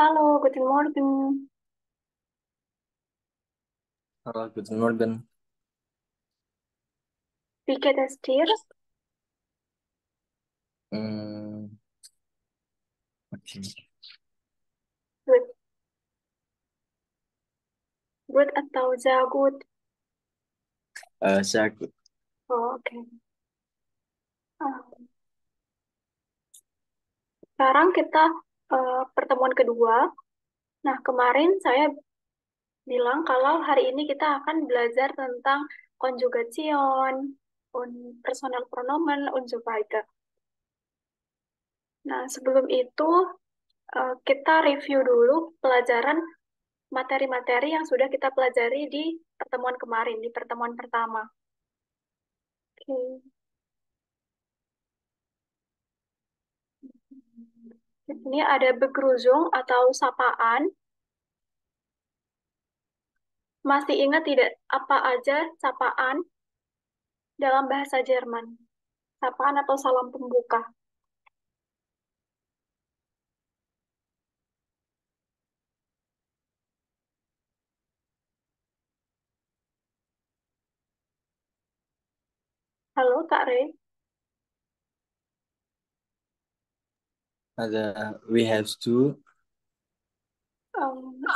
Halo, guten Morgen. Halo, guten Morgen. Wie geht es dir? Hmm, oke. Good. Good atau sehr gut? Saya good. Oh, oke. Sekarang kita pertemuan kedua. Nah, kemarin saya bilang kalau hari ini kita akan belajar tentang Konjugation, personal pronomen, und so weiter. Nah, sebelum itu kita review dulu pelajaran materi-materi yang sudah kita pelajari di pertemuan kemarin, di pertemuan pertama. Oke. Di sini ada begruzung atau sapaan. Masih ingat tidak apa aja sapaan dalam bahasa Jerman? Sapaan atau salam pembuka. Halo, Kak Rey. Ada we have to.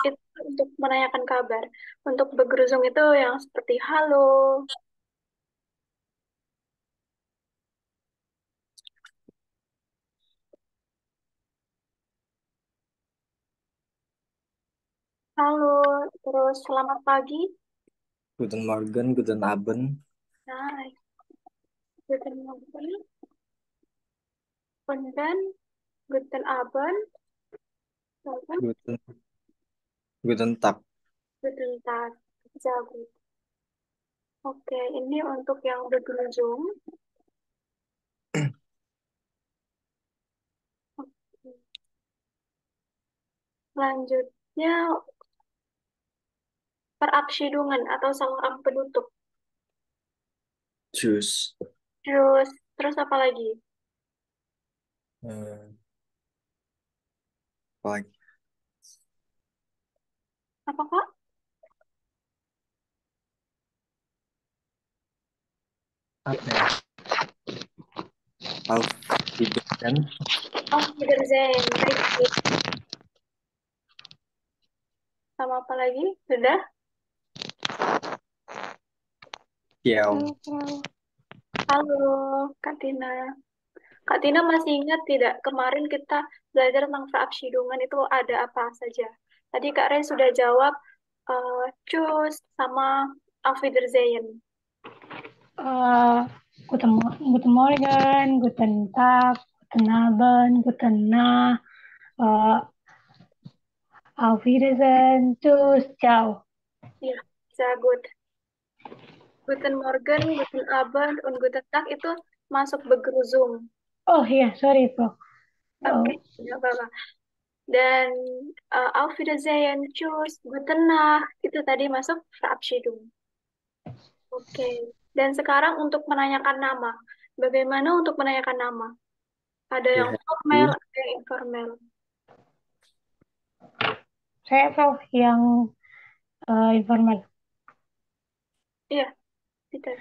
Itu untuk menanyakan kabar. Untuk begruzung itu yang seperti halo, halo, terus selamat pagi. Guten Morgen, guten Abend, Nah, guten Morgen, und dann guten Abend, dan guten guten Tag. guten Tag. Jago. Oke, ini untuk yang begruzung. Oke. Selanjutnya perabsidungan atau salam penutup. Tschüss. Terus apa lagi? Eh, apa lagi? Apa Kak? Apa ya? Auf Wiedersehen. Auf Wiedersehen. Richtig. Sama apa lagi? Sudah? Ciao. Halo, Kak Tina. Kak Tina masih ingat tidak? Kemarin kita belajar tentang verabschiedungen itu ada apa saja. Tadi Kak Ren sudah jawab Tschüss sama Auf Wiedersehen. Äh, guten Morgen, guten Tag, guten Abend, guten Nacht, äh, auf Wiedersehen, tschüss, ciao. Ya, sehr gut. Guten Morgen, Guten Abend, und Guten Tag itu masuk begruzung. Oh iya, sorry bro. Oke, Oh, nggak apa-apa. Dan Auf Wiedersehen, Tschüss, Gute Nacht, itu tadi masuk Verabschiedung. Oke, dan sekarang untuk menanyakan nama. Bagaimana untuk menanyakan nama? Ada We yang have formal, to. ada yang informal. saya tahu yang informal. Iya, Peter.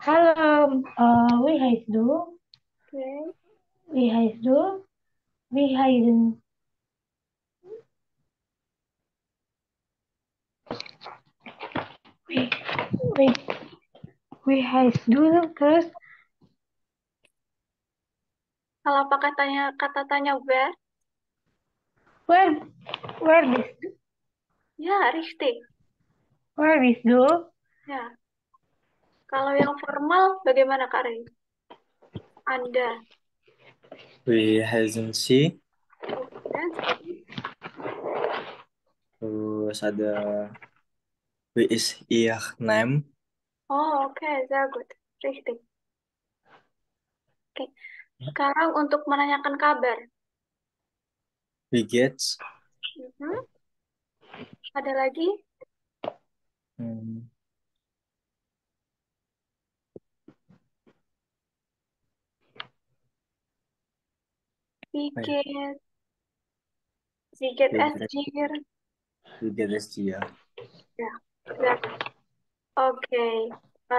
Halo, wie heißt du? Oke, Wie heißt du? Wie heißen, wie, wie, wie heißt du? Terus, kalau pakai kata tanya where, where, where is, ya, richtig. where is du? Ya, kalau yang formal, bagaimana Kak Rey? Anda. We hasn't see. Oke, jadi, Terus ada we is ihr name. oh oke, sehr gut. Richtig. Oke, sekarang untuk menanyakan kabar. We get. Mhm. Ada lagi? Hmm, apa ya? Pikir. Sie geht es Wie dir? geht es dir? Ya, ya. Oke.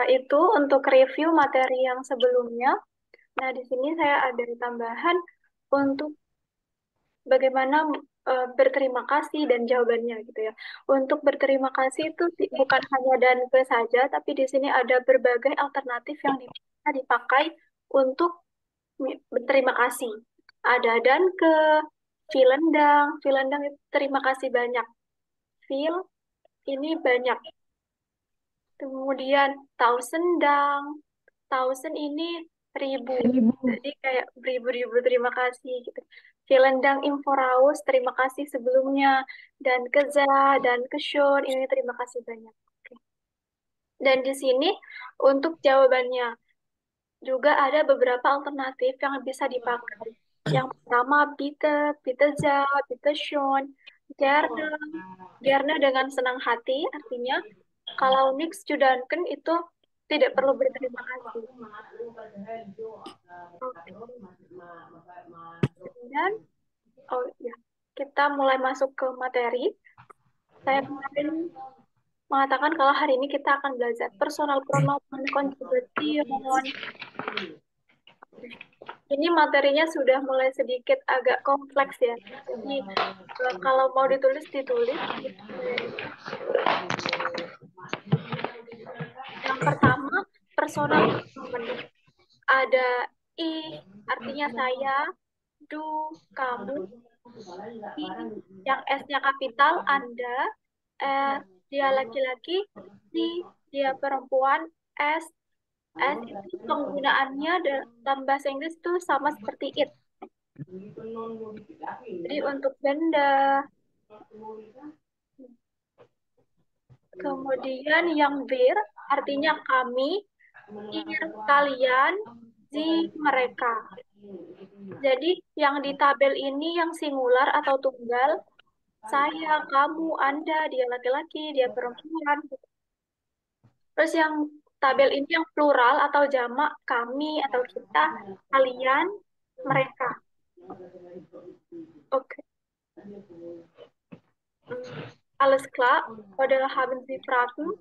Itu untuk review materi yang sebelumnya. Nah, di sini saya ada tambahan untuk bagaimana berterima kasih dan jawabannya gitu ya. Untuk berterima kasih itu bukan hanya dan ke saja, tapi di sini ada berbagai alternatif yang bisa dipakai untuk berterima kasih. Ada dan ke, vielen Dank itu terima kasih banyak. Feel ini banyak. Kemudian tausend Dank, tausend ini ribu. Seribu. Jadi kayak beribu-ribu terima kasih gitu. Vielen Dank im Voraus, terima kasih sebelumnya. Dan ke Za, dan ke Shon, ini terima kasih banyak. Oke. Dan di sini untuk jawabannya juga ada beberapa alternatif yang bisa dipakai. Yang pertama, bitte, bitte Za, bitte Shon, gerne, gerne dengan senang hati, artinya kalau nichts zu danken itu tidak perlu berterima kasih. Oke. Dan oh ya, kita mulai masuk ke materi. Saya kemarin mengatakan kalau hari ini kita akan belajar personal pronoun, conjugation. Ini materinya sudah mulai sedikit agak kompleks ya. Jadi kalau mau ditulis ditulis. Yang pertama personal pronoun. Ada ih, artinya saya, du, kamu, I, yang S-nya kapital, Anda, dia laki-laki, si, dia perempuan, S, S itu penggunaannya dalam bahasa Inggris itu sama seperti it. Jadi untuk benda, kemudian yang wir, artinya kami, ir, kalian, zi, mereka. Jadi yang di tabel ini yang singular atau tunggal, saya, kamu, Anda, dia laki-laki, dia perempuan. Terus yang tabel ini yang plural atau jamak, kami atau kita, kalian, mereka. Oke. Alles klar? Oder haben Sie Fragen?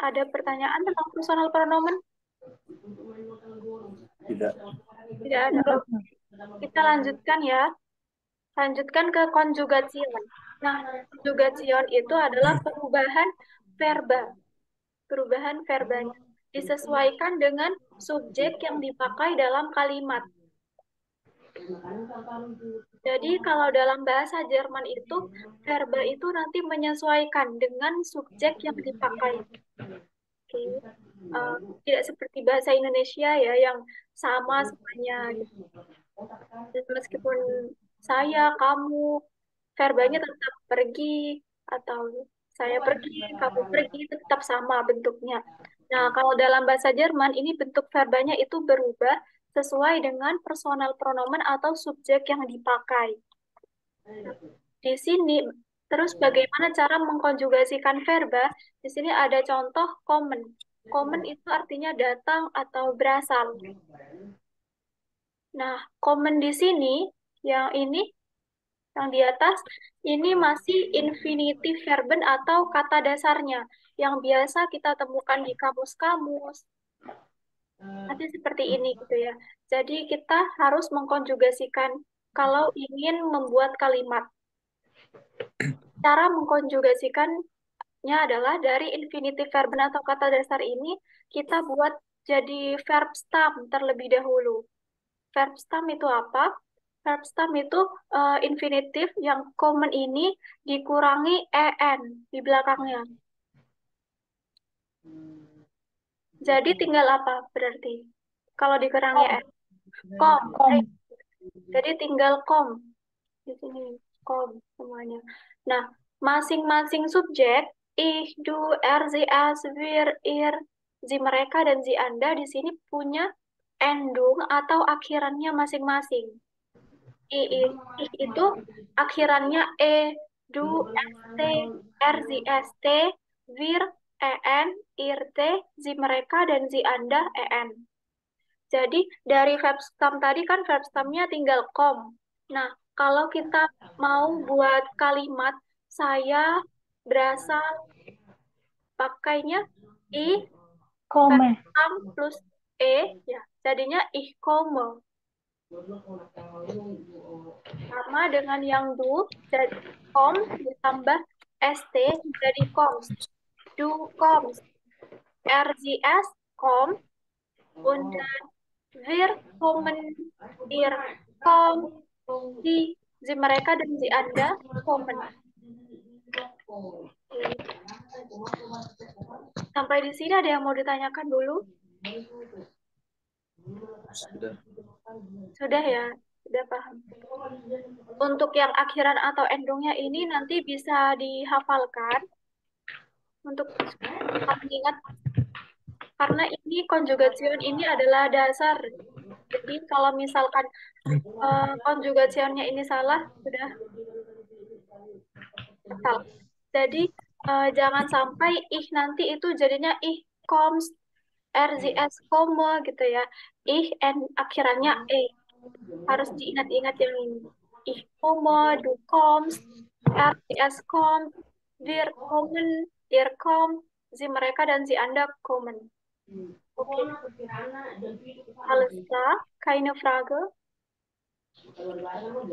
Ada pertanyaan tentang personal pronomen? Tidak. Tidak ada. Kita lanjutkan ya. Lanjutkan ke konjugation. Nah, konjugation itu adalah perubahan verba. Perubahan verbanya disesuaikan dengan subjek yang dipakai dalam kalimat. Jadi kalau dalam bahasa Jerman itu verba itu nanti menyesuaikan dengan subjek yang dipakai. Oke. Tidak seperti bahasa Indonesia ya yang sama semuanya gitu. Meskipun saya, kamu, verbanya tetap pergi atau saya pergi, kamu pergi tetap sama bentuknya. Nah, kalau dalam bahasa Jerman ini bentuk verbanya itu berubah sesuai dengan personal pronomen atau subjek yang dipakai. Nah, di sini terus bagaimana cara mengkonjugasikan verba? Di sini ada contoh common. Common itu artinya datang atau berasal. Nah, common di sini yang ini yang di atas ini masih infinitive verben atau kata dasarnya yang biasa kita temukan di kamus-kamus. Nanti seperti ini gitu ya. Jadi kita harus mengkonjugasikan kalau ingin membuat kalimat. Cara mengkonjugasikannya adalah dari infinitive verben atau kata dasar ini kita buat jadi verb stem terlebih dahulu. Verb stem itu apa? Verb stem itu infinitif yang common ini dikurangi en di belakangnya. Jadi tinggal apa berarti? Kalau dikurangi en, kom. Kom. Jadi tinggal kom di sini kom semuanya. Nah, masing-masing subjek ich, du, er, sie, es, wir, ihr, sie mereka dan sie Anda di sini punya endung atau akhirannya masing-masing. I itu akhirannya e, du, st, rt, wir, en, irt, zi mereka, dan zi anda, en. Jadi dari verb stem tadi kan verb stemnya tinggal kom. Nah, Kalau kita mau buat kalimat saya berasa pakainya I Komme. am plus E, ya jadinya ich komme. Sama dengan yang jadi kom ditambah st jadi kommst. Du kommst. RGS kom und wir kommen, ihr kommt, sie mereka dan si Anda kommen. Oke. Sampai di sini ada yang mau ditanyakan dulu? Sudah. Sudah ya, sudah paham. Untuk yang akhiran atau endungnya ini nanti bisa dihafalkan untuk mengingat karena ini conjugation ini adalah dasar. Jadi kalau misalkan conjugationnya ini salah, sudah fatal. Jadi jangan sampai ih nanti itu jadinya ih comes RZS koma gitu ya. Ih and akhirannya e. Harus diingat-ingat yang ini. Ich komme, du kommst, RZS kommt, wir kommen, ihr kommt, sie mereka dan si Anda kommen. Oke, alles klar? Keine Frage?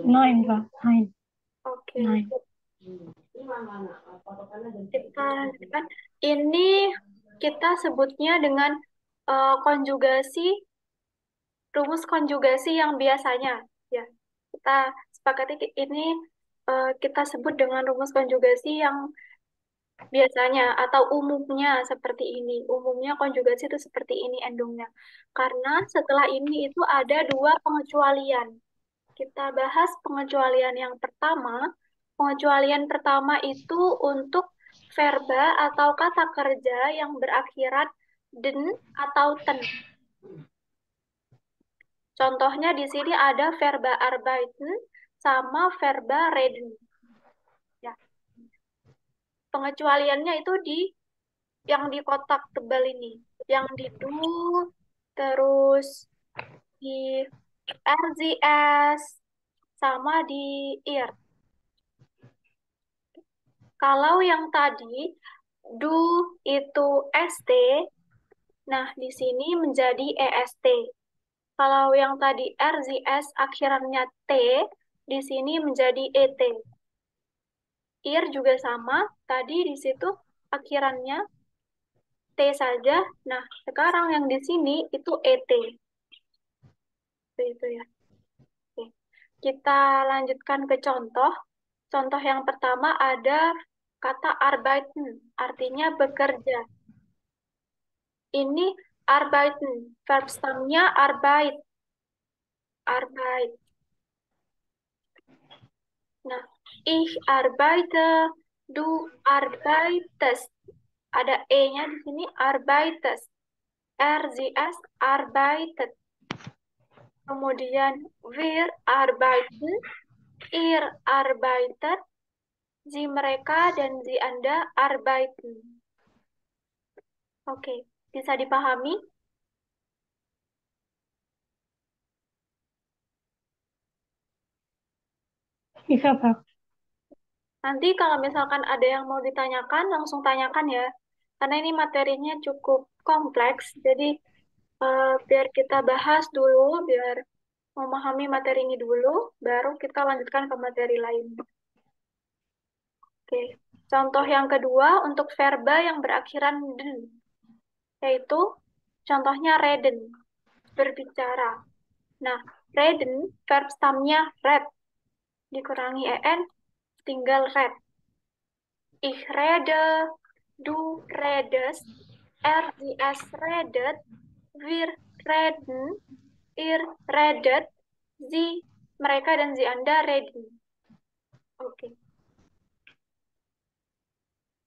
Nein, Pak. Nein. Oke, Nein. kita lanjutkan. Ini kita sebutnya dengan konjugasi, rumus konjugasi yang biasanya. Ya, kita sepakati ini kita sebut dengan rumus konjugasi yang biasanya atau umumnya seperti ini. Umumnya konjugasi itu seperti ini endungnya. Karena setelah ini itu ada dua pengecualian. Kita bahas pengecualian yang pertama. Pengecualian pertama itu untuk verba atau kata kerja yang berakhiran den atau ten. Contohnya di sini ada verba arbeiten sama verba reden. Ya. Pengecualiannya itu yang di kotak tebal ini, yang di do, terus di RZS, sama di IR. Kalau yang tadi do itu ST, nah di sini menjadi EST. Kalau yang tadi RZS akhirannya T, di sini menjadi ET. IR juga sama, tadi di situ akhirannya T saja. Nah, sekarang yang di sini itu ET. Itu ya. Oke. Kita lanjutkan ke contoh. Contoh yang pertama ada kata arbeiten, artinya bekerja. Ini arbeiten, verb stamnya arbeit. Arbeit. Nah, ich arbeite, du arbeitest. Ada E-nya di sini, arbeitest. RZS, arbeitet. Kemudian wir arbeiten, ihr arbeitet, sie mereka dan sie Anda arbeiten. Oke, bisa dipahami? Bisa, Pak. Nanti kalau misalkan ada yang mau ditanyakan, langsung tanyakan ya. Karena ini materinya cukup kompleks, jadi biar kita bahas dulu, biar memahami materi ini dulu, baru kita lanjutkan ke materi lain. Oke, contoh yang kedua untuk verba yang berakhiran den, yaitu contohnya reden, berbicara. Nah, reden, verb stamnya red, dikurangi en, tinggal red. Ich rede, du redest, RDS redet, wir reden, ihr redet, sie, mereka dan sie Anda reden. Oke.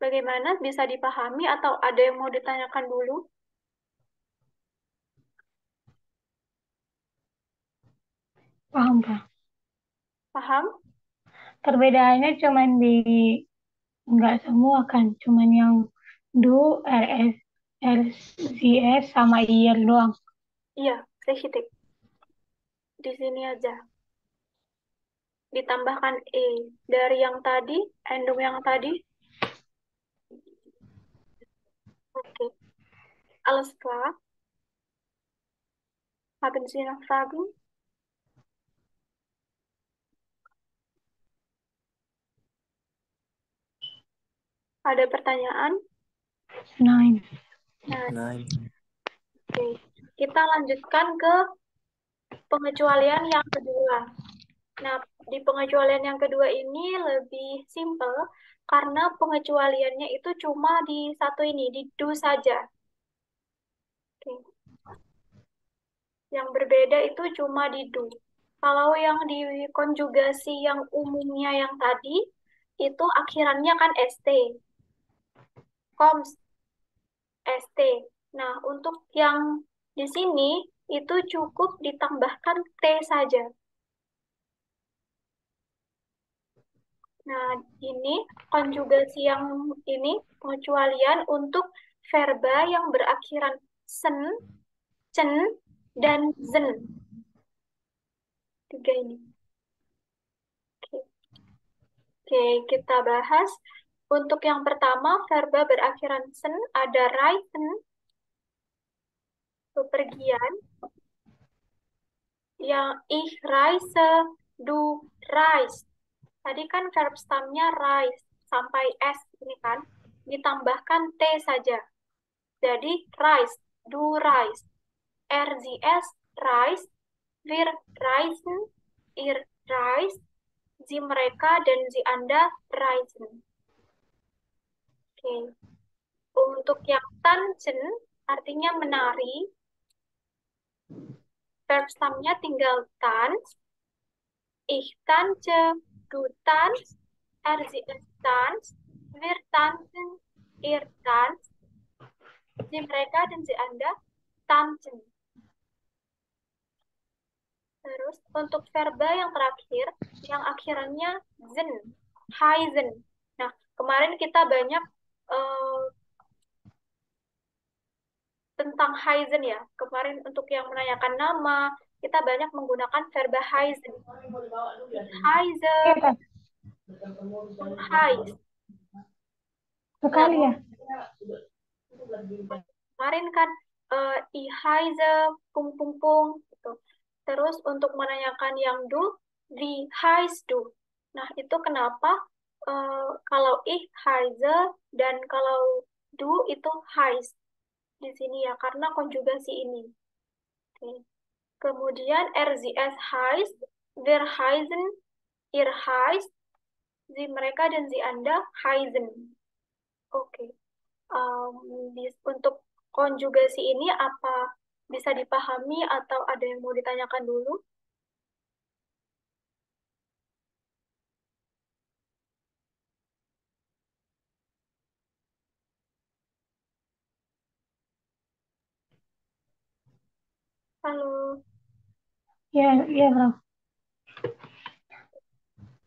Bagaimana? Bisa dipahami atau ada yang mau ditanyakan dulu? Paham, Pak. Paham? Perbedaannya cuma di nggak semua kan, cuman yang do, RS, RCS sama IR doang. Iya, richtig. Di sini aja. ditambahkan E. Dari yang tadi, endung yang tadi. Oke. Alles klar. Haben Sie noch Fragen? Ada pertanyaan? Nein. Nah, Nine. oke. Kita lanjutkan ke pengecualian yang kedua. Nah, di pengecualian yang kedua ini lebih simple karena pengecualiannya itu cuma di satu ini, di do saja. Oke. Yang berbeda itu cuma di do. Kalau yang di konjugasi yang umumnya yang tadi, itu akhirannya kan ST. Koms, ST. Nah, untuk yang di sini, itu cukup ditambahkan T saja. Nah, ini konjugasi yang ini pengecualian untuk verba yang berakhiran sen, cen, dan zen. Tiga ini. Oke. Oke, kita bahas. Untuk yang pertama, verba berakhiran sen ada reisen, bepergian. Yang ich reise, du reist. Tadi kan verb stamnya reist sampai S ini kan. Ditambahkan T saja. Jadi reist, du reist. Er, sie, es, reist. Wir reisen, ihr reist. Sie, mereka, dan sie, Anda reisen. Oke. Untuk yang tanzen, artinya menari. Verb stamnya tinggal tanz. Ich tanze, du tanzt, er, sie, es tanzt, wir tanzen, ihr tanzt, sie, mereka, dan sie, Anda tanzen. Terus untuk verba yang terakhir, yang akhirannya zen, heizen. Nah, kemarin kita banyak eh, tentang heizen ya. Kemarin untuk yang menanyakan nama, kita banyak menggunakan verba heizen. Heise, Iya, Kak. heis. Sekali ya. Kemarin kan I heise, pung pung pung gitu. Terus untuk menanyakan yang do, wie heißt du? Nah, itu kenapa kalau ich heise dan kalau du itu heißt di sini ya, karena konjugasi ini. Oke. Kemudian RZS heißt, wir heißen, ihr heißt, sie, mereka, dan sie, Anda heißen. Oke. Untuk konjugasi ini apa bisa dipahami atau ada yang mau ditanyakan dulu? Halo, Iya, iya, Bro.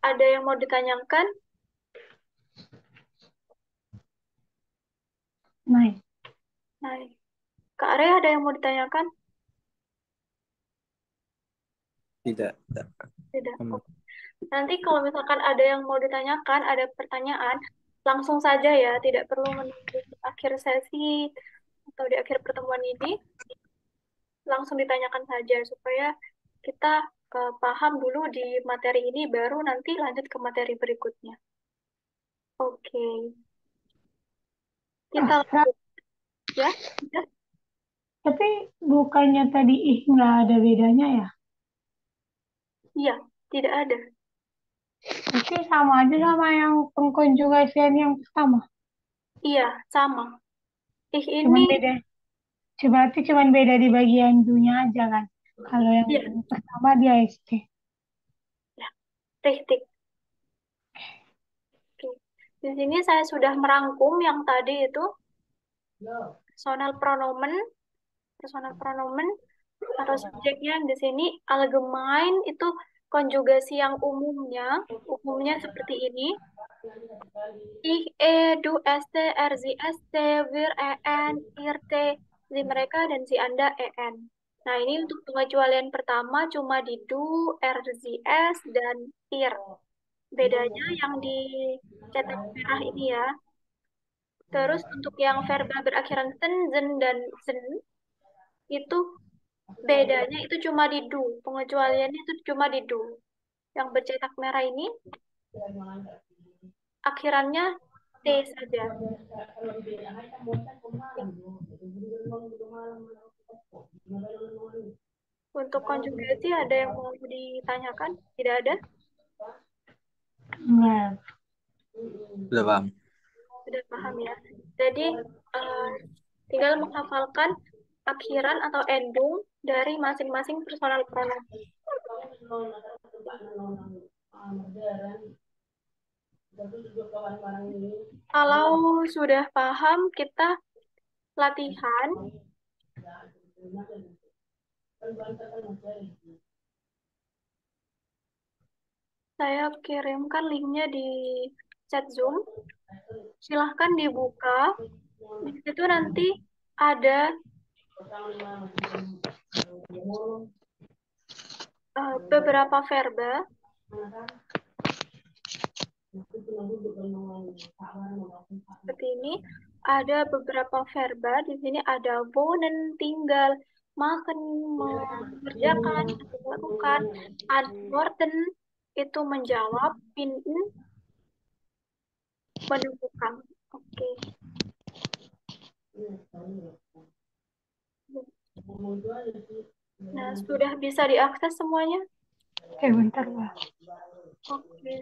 ada yang mau ditanyakan? Nein. Nah, Kak Are ada yang mau ditanyakan? Tidak. Tidak. Oke. Nanti kalau misalkan ada yang mau ditanyakan, ada pertanyaan, langsung saja ya, tidak perlu menunggu di akhir sesi atau di akhir pertemuan ini, langsung ditanyakan saja supaya kita paham dulu di materi ini, baru nanti lanjut ke materi berikutnya. Oke, kita Kak, lanjut ya. Ya. tapi bukannya tadi nggak ada bedanya ya? Iya, tidak ada. Berarti sama aja sama yang pengkonjugasian yang pertama. Iya, sama. Ini, Cuman beda. Berarti cuman beda di bagian dunya aja kan. Kalau yang iya, pertama dia ST. ya, richtig. Oke. Di sini saya sudah merangkum yang tadi itu personal pronomen, personal pronomen atau subjeknya di sini allgemein itu konjugasi yang umumnya seperti ini. Ich, du, st, er, sie, st, wir, en, ihr, t, sie, mereka, dan si, Anda, en. Nah, ini untuk pengecualian pertama cuma di do, RZS, dan ir. Bedanya yang di cetak merah ini ya. Terus untuk yang verbal berakhiran ten, zen, dan zen, itu bedanya itu cuma di do. Pengecualiannya itu cuma di do. Yang bercetak merah ini akhirannya T saja. Untuk konjugasi ada yang mau ditanyakan? Tidak ada? Enggak. Udah paham. Sudah paham ya. Jadi eh, tinggal menghafalkan akhiran atau endung dari masing-masing personal pronoun. Kalau sudah paham, kita latihan. Saya kirimkan linknya di chat Zoom. Silahkan dibuka. Di situ nanti ada beberapa verba. Seperti ini. Ada beberapa verba. Di sini ada wohnen, tinggal, makan, mengerjakan, atau melakukan. Antworten itu menjawab, finden menemukan. Oke. Nah, sudah bisa diakses semuanya? Bentar lah. Oke.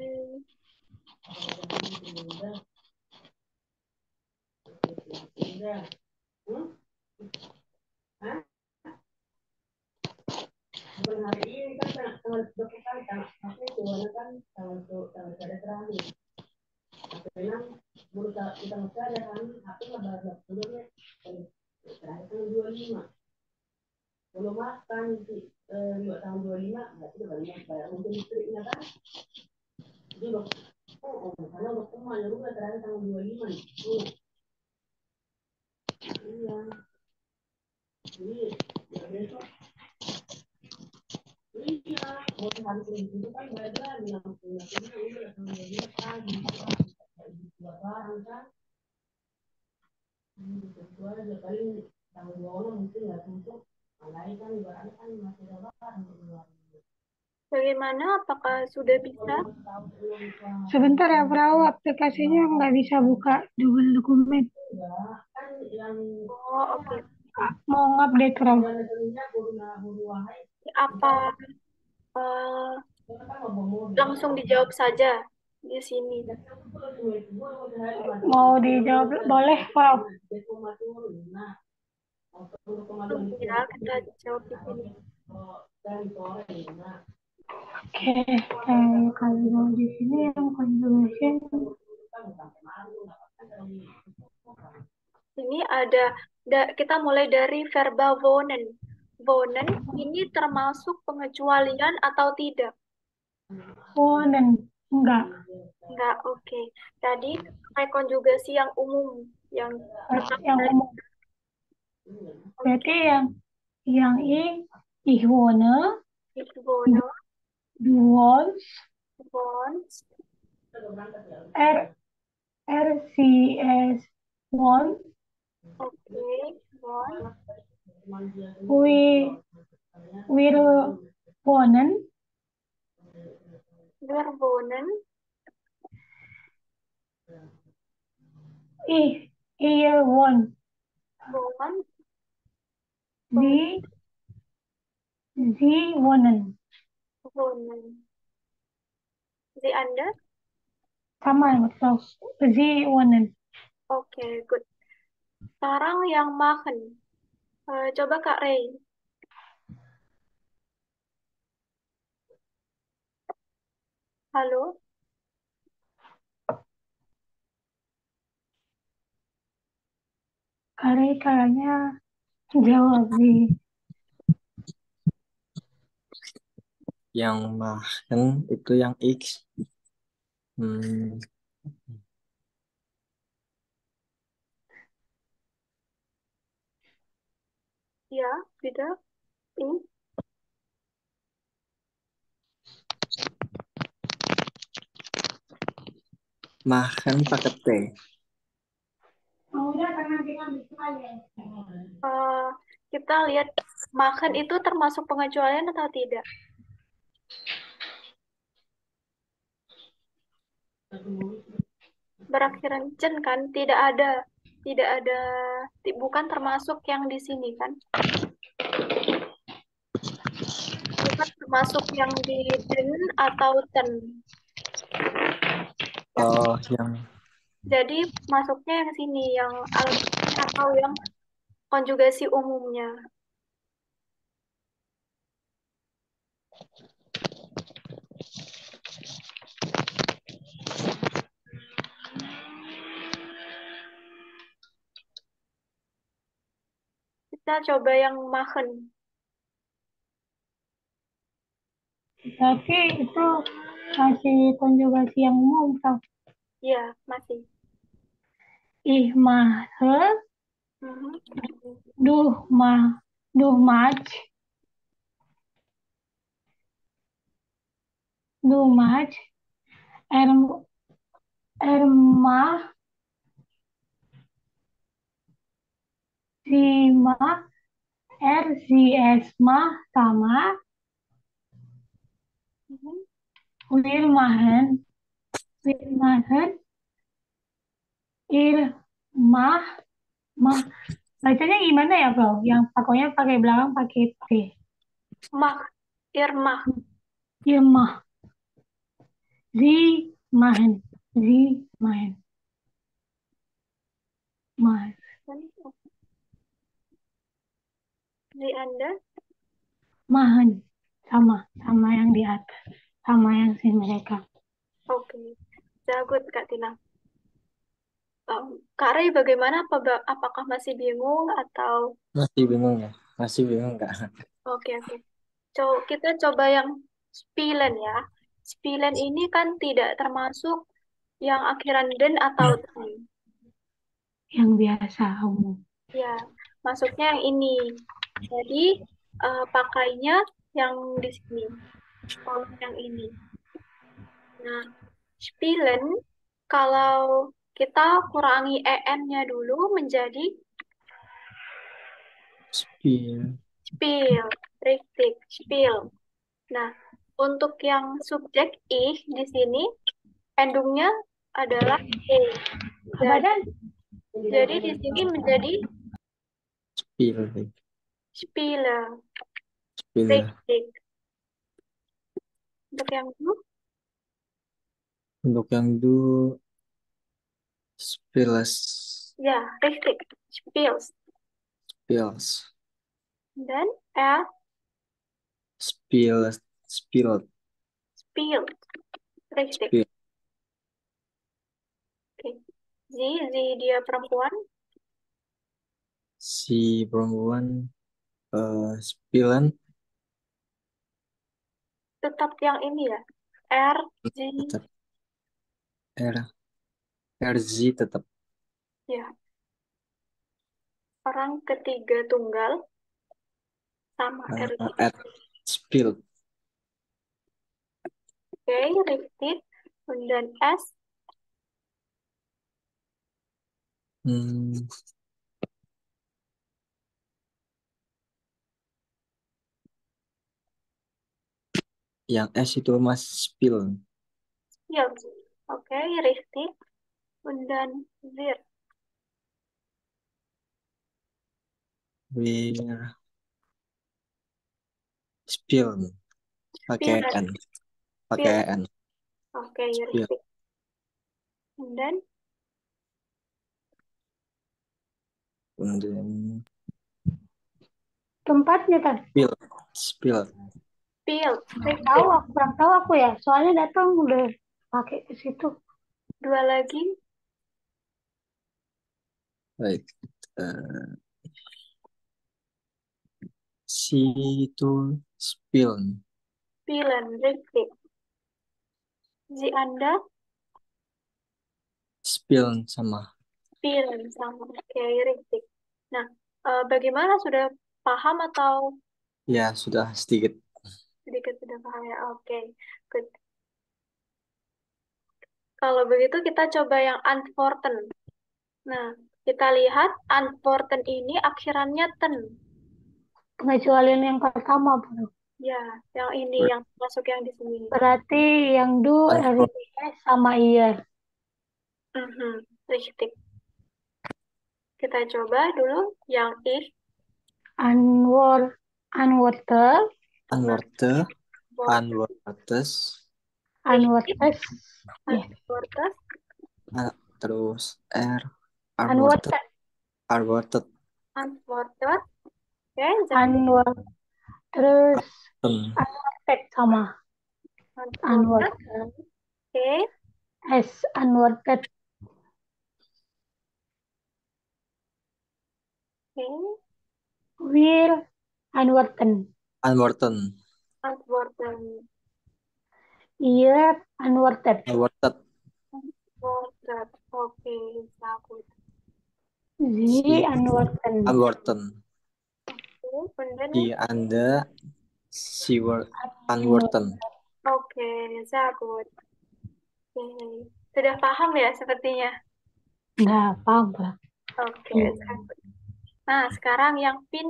Bagaimana? Apakah sudah bisa? Sebentar ya, Bro. Aplikasinya nggak bisa buka Google dokumen. Oh, oke. Mau ngupdate, Bro. Apa eh, langsung dijawab saja di sini? Mau dijawab? Boleh, Bro. Tunggu ya, kita jawab di sini. Oke, kalau di sini yang conjugation Ini ada, kita mulai dari verba wohnen. Wohnen ini termasuk pengecualian atau tidak? dan enggak. Enggak, oke. Tadi pakai konjugasi yang umum, yang pertama Yang dari umum. Berarti yang ich wohne, ich wohne, du wohnst, wohnt, er sie es wohnt, oke, wohnt, we wir wohnen, wir wohnen, ihr wohnt, wohnt, sie wohnen. wohnen. Sie Anda? Sama betul. Sie wohnen. Oke, good. Sekarang yang machen. Coba Kak Ray. Halo? Kayaknya jawab sih. Yang makan itu yang X. Ya, tidak. I, Makan pakai T. Oh, udah karena kita bisa ya. eh, kita lihat makan itu termasuk pengecualian atau tidak? Berakhiran cen kan? Tidak ada, bukan termasuk yang di sini kan? Bukan termasuk yang di den atau ten. Ya, Oh, yang jadi masuknya yang sini, yang alatnya atau yang konjugasi umumnya. Kita coba yang machen. Tapi itu masih konjugasi yang umum tau. Ya, masih. Ih mah, Mhm. duh mah, duh mach, duh mach, erm, ermah, si mah, si es mah sama, Mhm. wirmahen, wirmahen, irmah, mah. Bacanya gimana ya, Bro? Yang pokoknya pakai belakang pakai T. Mach, irmah. Irmah, sie machen, sie machen, mah. Di Anda? Mahan sama sama yang di atas sama yang si mereka. Oke. Jagut, Kak Tina. Kak Ray, bagaimana? Apakah masih bingung atau... masih bingung ya? Masih bingung nggak? Oke, oke. Kita coba yang spilen ya. Spilen ini kan tidak termasuk yang akhiran den atau ten. Yang biasa umum. Ya, masuknya yang ini. Jadi, pakainya yang di sini. Kolom yang ini. Nah, spielen, kalau kita kurangi en-nya dulu menjadi Spill. spiel, richtig, spiel. Nah, untuk yang subjek ich di sini, endungnya adalah e. Apa Jadi, dan? jadi di sini menjadi Spill. spiele, Spill. richtig. Untuk yang dulu, Untuk yang du spills. ya, richtig, spiels. Spills. Dan er, Spills. Spilled. spiel, richtig. Spill. Oke. Sie dia perempuan, Si perempuan spillan tetap yang ini ya. Er, sie, tetap R RZ tetap ya, orang ketiga tunggal sama er. at spilled. Oke, richtig. Dan S, Hmm, yang S itu mas spill. spielt. Oke, richtig. Dan wir, Wir spill pakai spielen, N. Pakai spielen. N. Oke, Spill. richtig. Dan Kemudian Tempatnya kan? spill. Spill. spielt, Tahu richtig. aku kurang tahu aku ya. Soalnya datang udah pakai ke situ. Dua lagi, Baik. Eh, si itu spill. spielen, richtig. Sie Anda, Spill sama. spielen sama. Oke, richtig. Nah, bagaimana sudah paham atau Ya, sudah sedikit. Sedikit sudah paham ya. Oke, good. Kalau begitu kita coba yang unfortunate. Nah, kita lihat unfortunate ini akhirannya ten. Pengecualian yang pertama, bro. Ya, yang ini yang masuk yang di sini. Berarti yang do, RTS sama year. Richtig. Kita coba dulu yang if. Unwater, Unwater, Water. unwater, unwater, yes. Water. terus unwater, Unwater, unwater, Unwater. Oke, jangan unwater, terus ten, unwater sama unwater. unwater, Oke, S unwater, oke. will unwater, unwater, Unwater. year unwater, unwater, Water. Oke, bagus. Z unwater, unwater, Kemudian di anda siwer unwater. oke, Zagut. Oke. Sudah paham ya sepertinya? nggak apa-apa. Oke, Zagut. Nah, sekarang yang pin.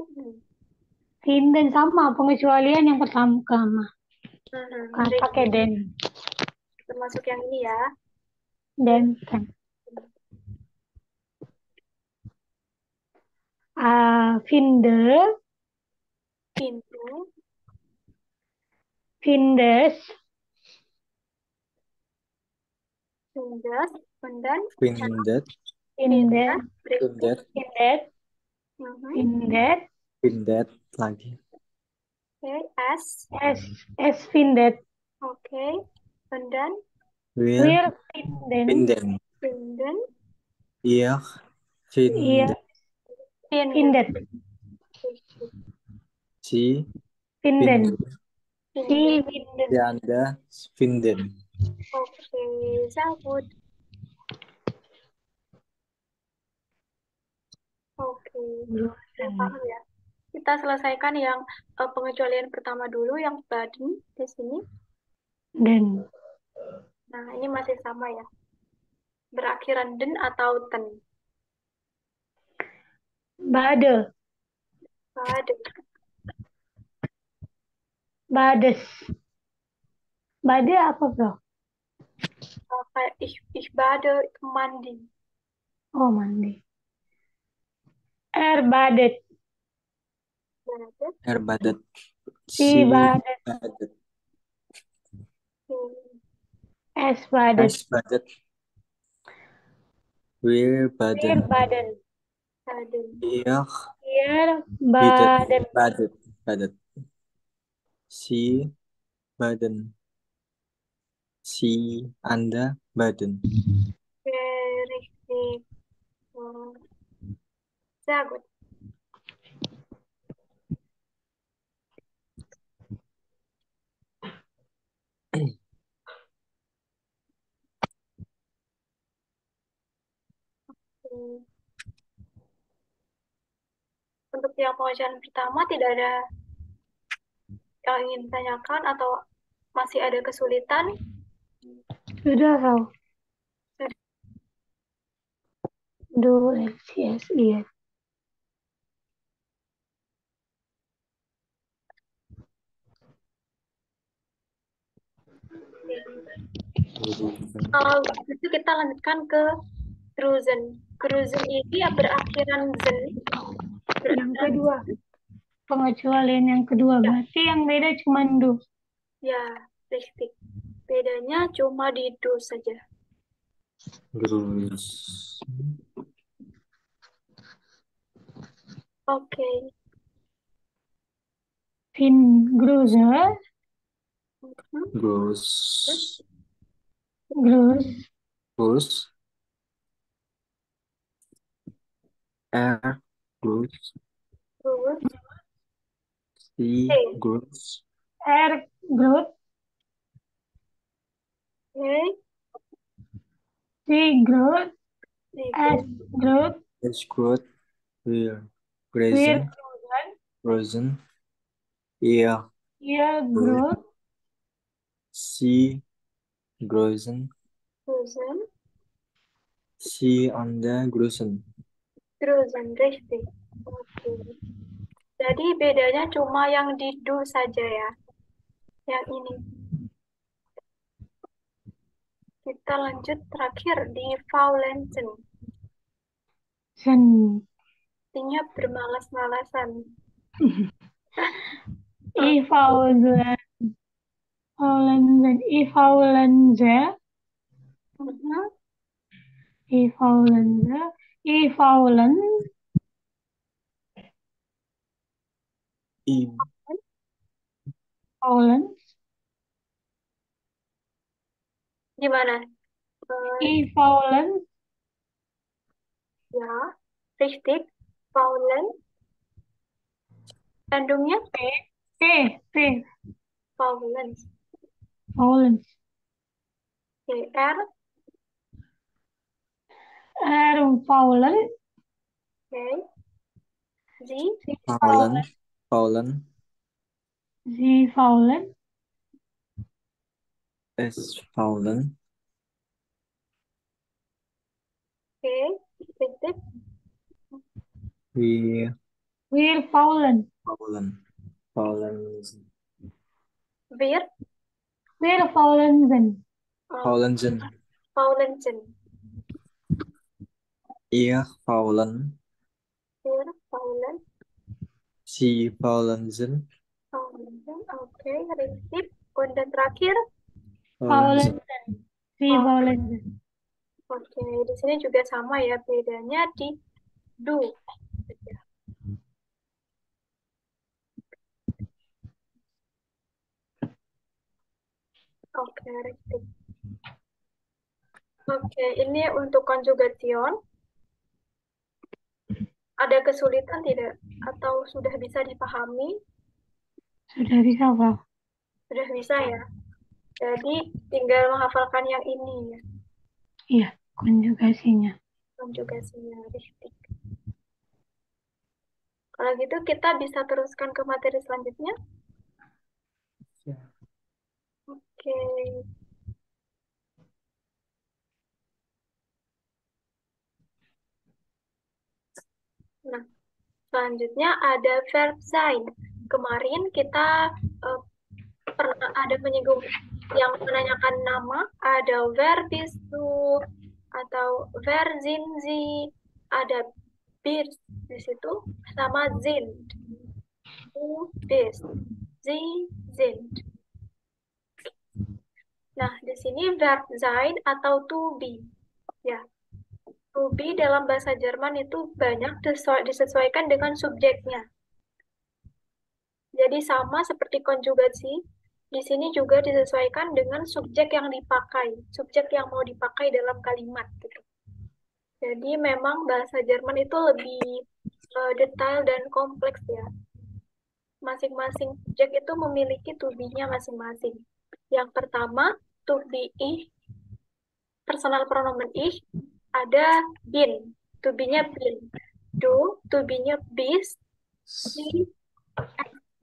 Dan sama pengecualian yang pertama kan Jadi, pakai den termasuk yang ini ya. dan kan. Finde, Pintu, findes, pindas, kemudian Pindet, findet, berikut. findet, Mhm. findet, pindet lagi. Oke, S. S findet, Oke, kemudian Wir finden, finden, pinden, ihr iya, findet, findet, sie finden, finden, si pinden. finden, die anda finden. Oke, Zagut. Oke, sudah paham ya. Kita selesaikan yang pengecualian pertama dulu, yang baden di sini. dan Nah, ini masih sama ya. Berakhiran den atau ten. bade, Baden. bades, bade apa bro? Kayak ich bade itu mandi. Oh mandi, badet, Badet. Badet, si si badet, badet, S badet, badet, wir baden, baden, Baden. ihr bidet, baden, badet, badet, si baden, si anda baden. Richtig. Sehr gut. Hmm. Untuk yang pengajaran pertama tidak ada yang ingin ditanyakan atau masih ada kesulitan? sudah tau. Do LCS iya. Kalau itu kita lanjutkan ke Cruzen. Cruzen ini berakhiran zen. Yang kedua, pengecualian yang kedua berarti yang beda cuma do. Ya, richtig. Bedanya cuma di do saja. Grus, Oke. Fin gruser, grus, grus, grus, grus, Terus, si grus, grut, oke. si grut, S grut, es grut, wir wir grazen, grusen, frozen, ihr Ihr größt, groß, sie größen, Größen. sie Anda größen. Größen, richtig. Oke. Jadi bedanya cuma yang di do saja ya. Yang ini. Kita lanjut terakhir di Faulenzen. sen, Artinya bermalas-malasan. I faulen, faulenzen, I faulenze, Mhm. I faulenze, I faulen, Ihm, faulen, Gimana? I faulen, Ya, richtig. Faulen. Kandungnya P, P, faulen. faulen, R. faulen, Oke. Z. faulen, faulen, Sie faulen, es faulen, Oke. Richtig. wir wir faulen, faulen, faulen, Wir. wir faulenzen, faulen sind, Faulenzen. ihr faulen, Wir faulen. sie faulen sind, Faulenzen. Oke, richtig. Dan terakhir, faulen sind. faulenzen, Sie oh, faulenzen. oke, di sini juga sama ya, bedanya di do. Oke, richtig. Oke, ini untuk konjugation. Ada kesulitan tidak? Atau sudah bisa dipahami? Sudah bisa, Pak? Sudah bisa ya. Jadi tinggal menghafalkan yang ini ya, Iya, konjugasinya. konjugasinya, richtig. Kalau gitu kita bisa teruskan ke materi selanjutnya. Oke. Nah, selanjutnya ada verb sein. Kemarin kita pernah ada menyinggung yang menanyakan nama, ada wer bist du atau wer sind sie, ada bist di situ sama sind. Du bist, sie sind. Nah, di sini verb sein atau to be. Ya, to be dalam bahasa Jerman itu banyak disesuaikan dengan subjeknya. Jadi sama seperti konjugasi, di sini juga disesuaikan dengan subjek yang dipakai, subjek yang mau dipakai dalam kalimat gitu. Jadi memang bahasa Jerman itu lebih detail dan kompleks ya. Masing-masing subjek itu memiliki to be-nya masing-masing. Yang pertama, to be ich, personal pronomen ich, ada bin, to be-nya bin. Do, to be-nya bist, si,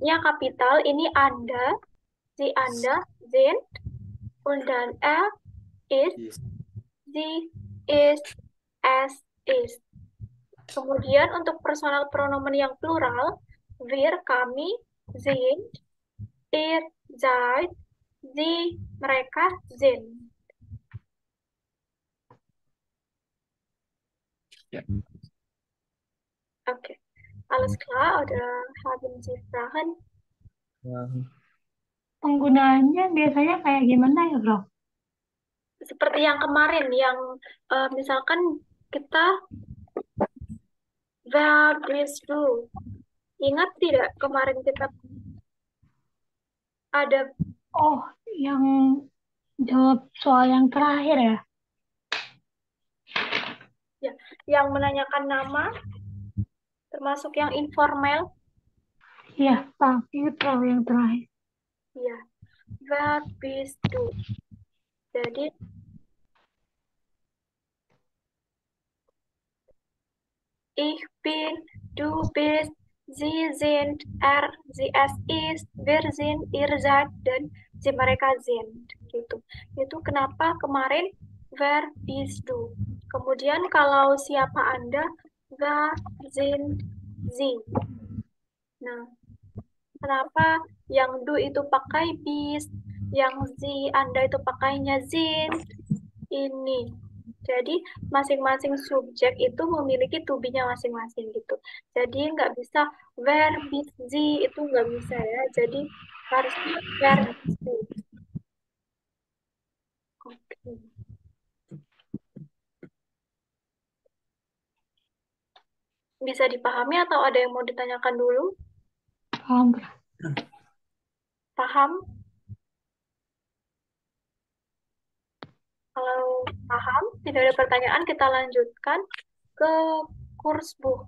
nya kapital, ini Anda, si Anda, sind, und dann ist, sie, ist, es, ist. Kemudian untuk personal pronomen yang plural, wir, kami, sind, ihr, seid, sie, mereka, sind. Ja. Oke, alles klar, oder haben Sie Fragen? Penggunaannya biasanya kayak gimana ya, Bro? Seperti yang kemarin, yang misalkan kita wer bist du? Ingat tidak kemarin kita ada Oh, yang jawab soal yang terakhir ya? ya, yang menanyakan nama, termasuk yang informal, Iya, Pak. Itu yang terakhir. ya, wer bist du? Jadi ich bin, du bist, Sie sind, er, sie, es ist, wir sind, ihr seid, dan sie, mereka sind. Gitu. Itu kenapa kemarin wer bist du? Kemudian kalau siapa Anda, wer sind sie? Nah, kenapa yang du itu pakai bist, yang sie Anda itu pakainya sind? Ini. Jadi masing-masing subjek itu memiliki to be-nya masing-masing gitu. Jadi nggak bisa where busy itu nggak bisa ya. Jadi harusnya where busy. Oke. Bisa dipahami atau ada yang mau ditanyakan dulu? Paham, Kak? Paham? Kalau paham, tidak ada pertanyaan, kita lanjutkan ke kurs buku.